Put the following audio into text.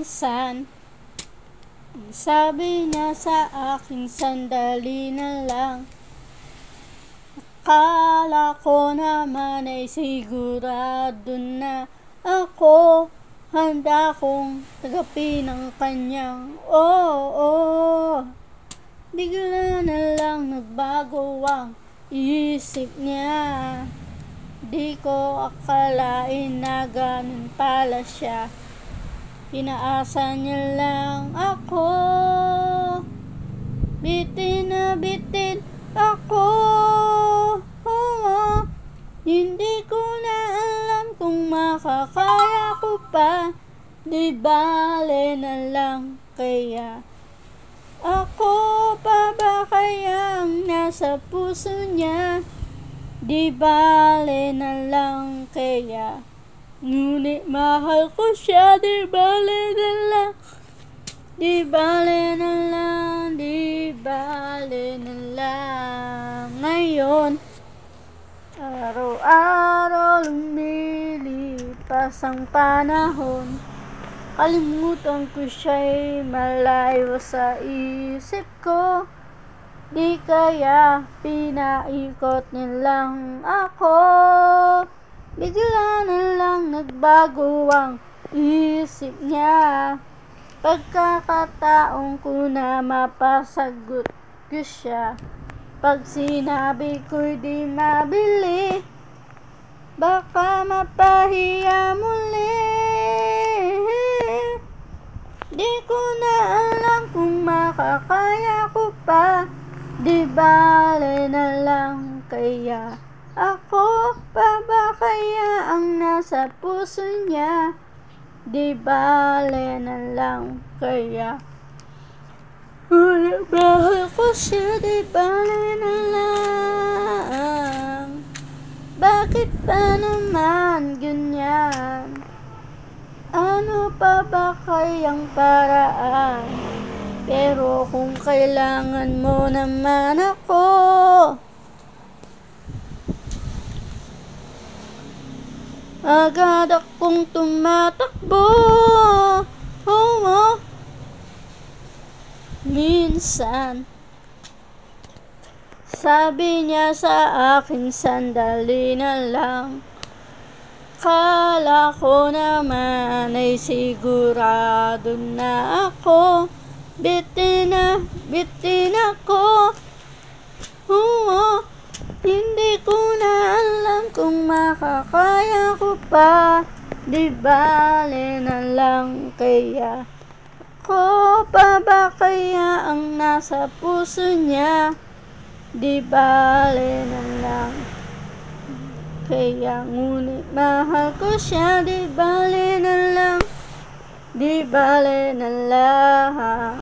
Minsan, sabi niya sa akin, sandali na lang. Akala ko naman ay sigurado na ako handa kong tagapin ang kanyang Bigla na lang nagbago ang isip niya. Di ko akalain na ganun pala siya. Inaasa niya lang ako. Bitin na bitin ako. Hindi ko na alam kung makakaya ko pa. Di bale na lang kaya. Ako pa ba kaya ang nasa puso niya? Di bale na lang kaya. Ngunit mahal ko siya, di bale na lang. Di bale na lang, di bale na lang. Ngayon, araw-araw lumilipas ang panahon. Kalimutan ko siya'y malayo sa isip ko. Di kaya pinaikot nilang ako. Bigla na lang nagbago ang isip niya. Pagkakataon ko na mapasagot ko siya. Pag sinabi ko'y di mabili, baka mapahiya muli. Di ko na alam kung makakaya ko pa. Di bale na lang kaya. Ako pa ba kaya ang nasa puso niya? Di bale na lang kaya. Ngunit mahal ko siya, di bale na lang. Bakit pa naman ganyan? Ano pa ba kayang paraan? Pero kung kailangan mo naman ako, agad akong tumatakbo. Minsan, sabi niya sa akin, sandali na lang. Kala ko naman ay sigurado na ako. Bitin ako. Hindi ko na alam kung makakaya ko pa. Di bale na lang kaya. Ako pa ba kaya ang nasa puso niya? Di bale na lang kaya. Ngunit mahal ko siya, di bale na lang. Di bale na lang.